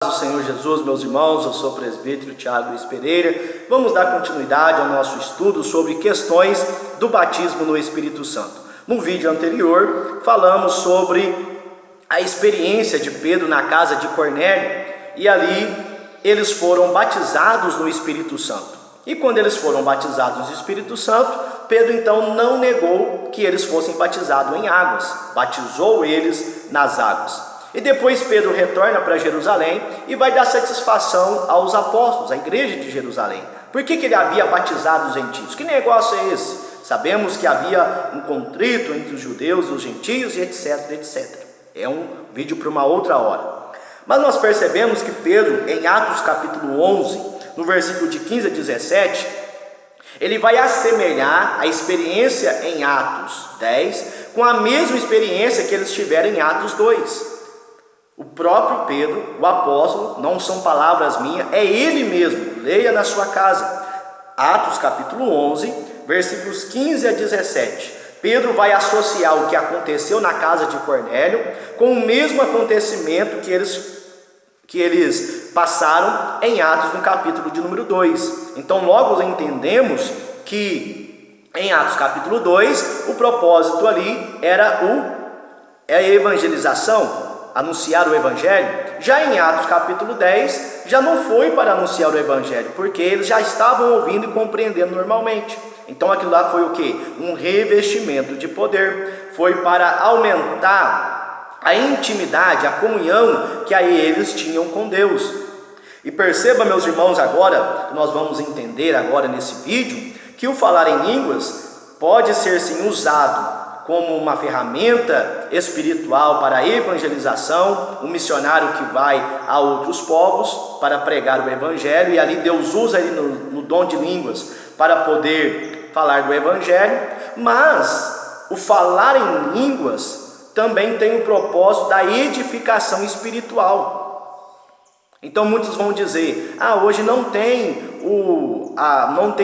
Do Senhor Jesus, meus irmãos, eu sou o presbítero Tiago Luiz Pereira. Vamos dar continuidade ao nosso estudo sobre questões do batismo no Espírito Santo. No vídeo anterior, falamos sobre a experiência de Pedro na casa de Cornélio, e ali eles foram batizados no Espírito Santo. E quando eles foram batizados no Espírito Santo, Pedro então não negou que eles fossem batizados em águas, batizou eles nas águas. E depois Pedro retorna para Jerusalém e vai dar satisfação aos apóstolos, à igreja de Jerusalém. Por que ele havia batizado os gentios? Que negócio é esse? Sabemos que havia um contrito entre os judeus e os gentios e etc, etc. É um vídeo para uma outra hora. Mas nós percebemos que Pedro, em Atos capítulo 11, no versículo de 15 a 17, ele vai assemelhar a experiência em Atos 10 com a mesma experiência que eles tiveram em Atos 2. O próprio Pedro, o apóstolo, não são palavras minhas, é ele mesmo, leia na sua casa. Atos capítulo 11, versículos 15 a 17. Pedro vai associar o que aconteceu na casa de Cornélio com o mesmo acontecimento que eles passaram em Atos no capítulo de número 2. Então logo entendemos que em Atos capítulo 2, o propósito ali era a evangelização, anunciar o Evangelho. Já em Atos capítulo 10, já não foi para anunciar o Evangelho, porque eles já estavam ouvindo e compreendendo normalmente. Então aquilo lá foi o que? Um revestimento de poder. Foi para aumentar a intimidade, a comunhão que aí eles tinham com Deus. E perceba, meus irmãos, agora, nós vamos entender agora nesse vídeo, que o falar em línguas pode ser sim usado como uma ferramenta espiritual para a evangelização, um missionário que vai a outros povos para pregar o Evangelho, e ali Deus usa ele no dom de línguas para poder falar do Evangelho. Mas o falar em línguas também tem o propósito da edificação espiritual. Então muitos vão dizer, hoje não tem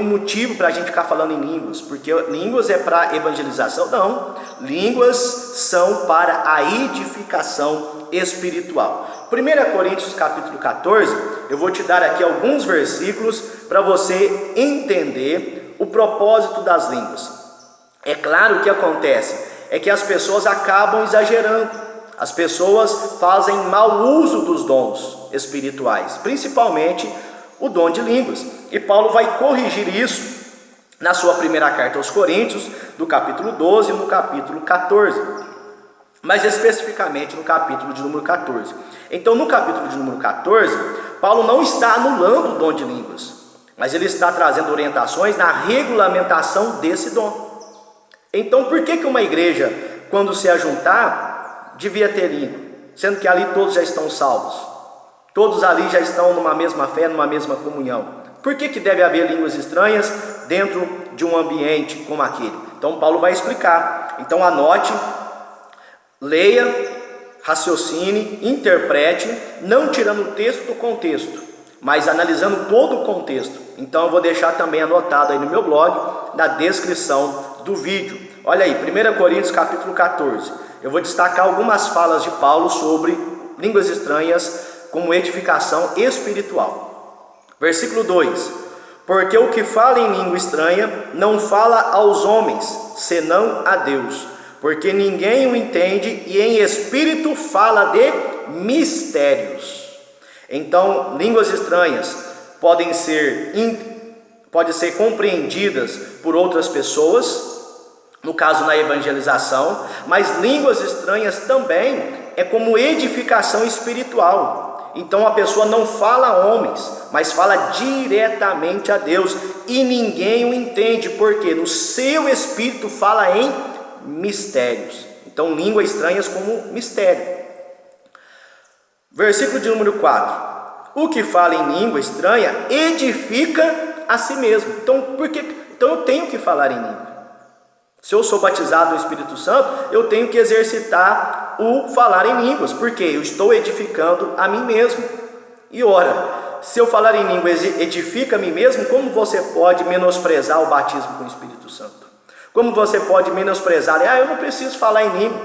motivo para a gente ficar falando em línguas, porque línguas é para evangelização. Não, línguas são para a edificação espiritual. 1 Coríntios capítulo 14, eu vou te dar aqui alguns versículos para você entender o propósito das línguas. É claro, o que acontece é que as pessoas acabam exagerando. As pessoas fazem mau uso dos dons espirituais, principalmente o dom de línguas. E Paulo vai corrigir isso na sua primeira carta aos Coríntios, do capítulo 12 e no capítulo 14. Mas especificamente no capítulo de número 14. Então no capítulo de número 14, Paulo não está anulando o dom de línguas, mas ele está trazendo orientações na regulamentação desse dom. Então por que uma igreja, quando se ajuntar, devia ter língua, sendo que ali todos já estão salvos? Todos ali já estão numa mesma fé, numa mesma comunhão. Por que deve haver línguas estranhas dentro de um ambiente como aquele? Então Paulo vai explicar. Então anote, leia, raciocine, interprete, não tirando o texto do contexto, mas analisando todo o contexto. Então eu vou deixar também anotado aí no meu blog, na descrição do vídeo. Olha aí, 1 Coríntios capítulo 14. Eu vou destacar algumas falas de Paulo sobre línguas estranhas como edificação espiritual. Versículo 2: porque o que fala em língua estranha não fala aos homens, senão a Deus, porque ninguém o entende, e em espírito fala de mistérios. Então, línguas estranhas podem ser compreendidas por outras pessoas, no caso na evangelização, mas línguas estranhas também é como edificação espiritual. Então a pessoa não fala a homens, mas fala diretamente a Deus, e ninguém o entende, porque no seu espírito fala em mistérios. Então línguas estranhas como mistério. Versículo de número 4: o que fala em língua estranha edifica a si mesmo. Então eu tenho que falar em língua. Se eu sou batizado no Espírito Santo, eu tenho que exercitar o falar em línguas, porque eu estou edificando a mim mesmo. E ora, se eu falar em línguas edifica a mim mesmo, como você pode menosprezar o batismo com o Espírito Santo? Como você pode menosprezar? Eu não preciso falar em língua.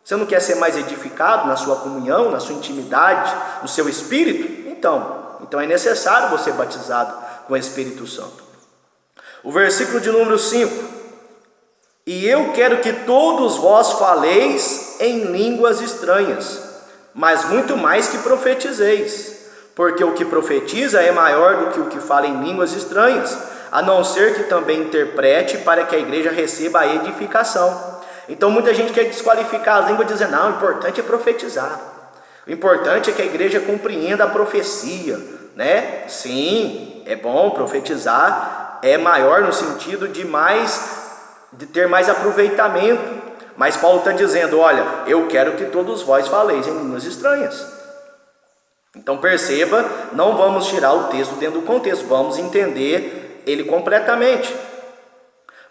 Você não quer ser mais edificado na sua comunhão, na sua intimidade, no seu espírito? Então é necessário você ser batizado com o Espírito Santo. O versículo de número 5: e eu quero que todos vós faleis em línguas estranhas, mas muito mais que profetizeis, porque o que profetiza é maior do que o que fala em línguas estranhas, a não ser que também interprete, para que a igreja receba a edificação. Então muita gente quer desqualificar as línguas, dizendo: não, o importante é profetizar, o importante é que a igreja compreenda a profecia, né? Sim, é bom profetizar, é maior no sentido de ter mais aproveitamento, mas Paulo está dizendo: olha, eu quero que todos vós faleis em línguas estranhas. Então perceba, não vamos tirar o texto dentro do contexto, vamos entender ele completamente.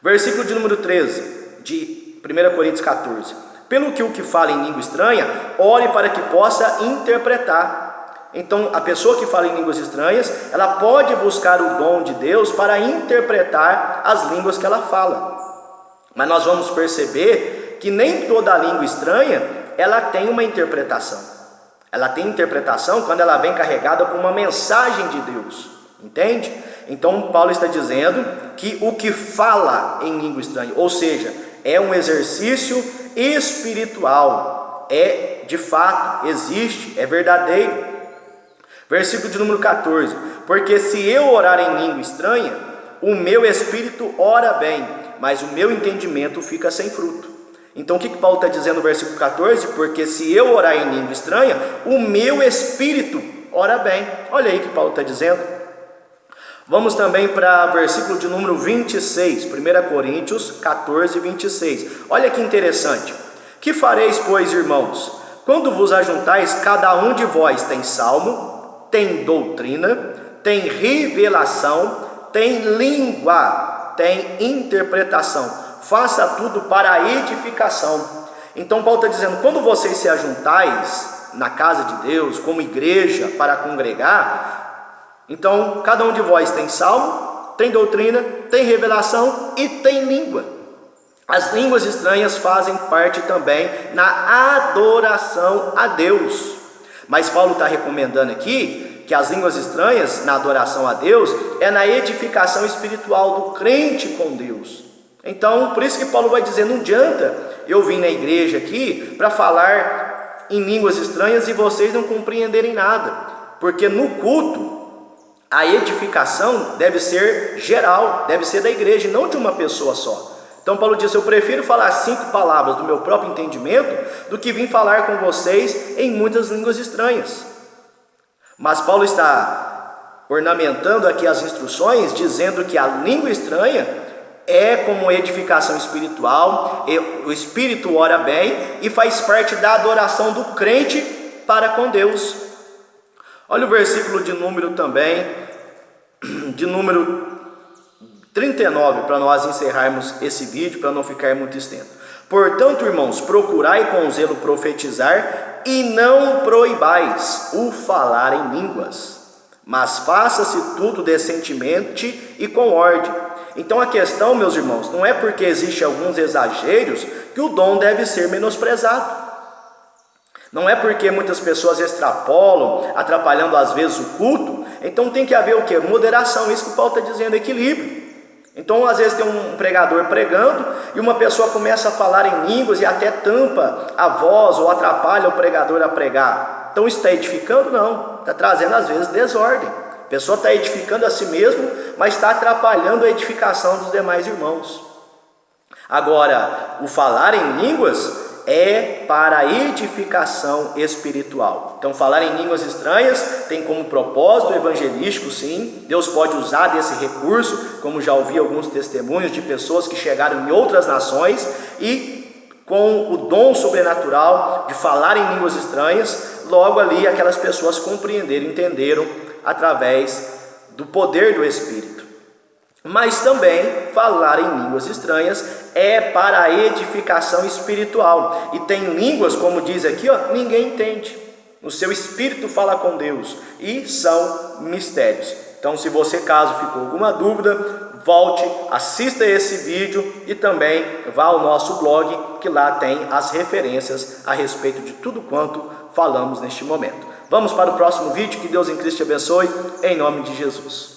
Versículo de número 13 de 1 Coríntios 14: pelo que o que fala em língua estranha, ore para que possa interpretar. Então a pessoa que fala em línguas estranhas, ela pode buscar o dom de Deus para interpretar as línguas que ela fala. Mas nós vamos perceber que nem toda língua estranha, ela tem uma interpretação. Ela tem interpretação quando ela vem carregada com uma mensagem de Deus, entende? Então Paulo está dizendo que o que fala em língua estranha, ou seja, é um exercício espiritual, de fato, existe, é verdadeiro. Versículo de número 14: porque se eu orar em língua estranha, o meu espírito ora bem, mas o meu entendimento fica sem fruto. Então o que Paulo está dizendo no versículo 14? Porque se eu orar em língua estranha, o meu espírito ora bem. Olha aí o que Paulo está dizendo. Vamos também para versículo de número 26, 1 Coríntios 14, 26. Olha que interessante: que fareis, pois, irmãos, quando vos ajuntais, cada um de vós tem salmo, tem doutrina, tem revelação, tem língua, tem interpretação, faça tudo para a edificação. Então Paulo está dizendo: quando vocês se ajuntais na casa de Deus, como igreja, para congregar, então cada um de vós tem salmo, tem doutrina, tem revelação e tem língua. As línguas estranhas fazem parte também na adoração a Deus. Mas Paulo está recomendando aqui que as línguas estranhas na adoração a Deus é na edificação espiritual do crente com Deus. Então, por isso que Paulo vai dizer: não adianta eu vir na igreja aqui para falar em línguas estranhas e vocês não compreenderem nada, porque no culto a edificação deve ser geral, deve ser da igreja, não de uma pessoa só. Então Paulo diz: eu prefiro falar 5 palavras do meu próprio entendimento do que vir falar com vocês em muitas línguas estranhas. Mas Paulo está ornamentando aqui as instruções, dizendo que a língua estranha é como edificação espiritual, o Espírito ora bem e faz parte da adoração do crente para com Deus. Olha o versículo de número também, de número 39, para nós encerrarmos esse vídeo, para não ficar muito extenso. Portanto, irmãos, procurai com zelo profetizar e não proibais o falar em línguas, mas faça-se tudo decentemente e com ordem. Então a questão, meus irmãos, não é porque existem alguns exageros que o dom deve ser menosprezado. Não é porque muitas pessoas extrapolam, atrapalhando às vezes o culto. Então tem que haver o quê? Moderação, isso que o Paulo está dizendo, equilíbrio. Então às vezes tem um pregador pregando e uma pessoa começa a falar em línguas e até tampa a voz ou atrapalha o pregador a pregar. Então isso está edificando? Não, está trazendo às vezes desordem. A pessoa está edificando a si mesmo, mas está atrapalhando a edificação dos demais irmãos. Agora, o falar em línguas é para a edificação espiritual. Então falar em línguas estranhas tem como propósito evangelístico, sim. Deus pode usar desse recurso, como já ouvi alguns testemunhos de pessoas que chegaram em outras nações e com o dom sobrenatural de falar em línguas estranhas, logo ali aquelas pessoas compreenderam, entenderam através do poder do Espírito. Mas também falar em línguas estranhas é para a edificação espiritual. E tem línguas, como diz aqui, ninguém entende. O seu espírito fala com Deus e são mistérios. Então, se você caso ficou alguma dúvida, volte, assista esse vídeo e também vá ao nosso blog, que lá tem as referências a respeito de tudo quanto falamos neste momento. Vamos para o próximo vídeo, que Deus em Cristo te abençoe, em nome de Jesus.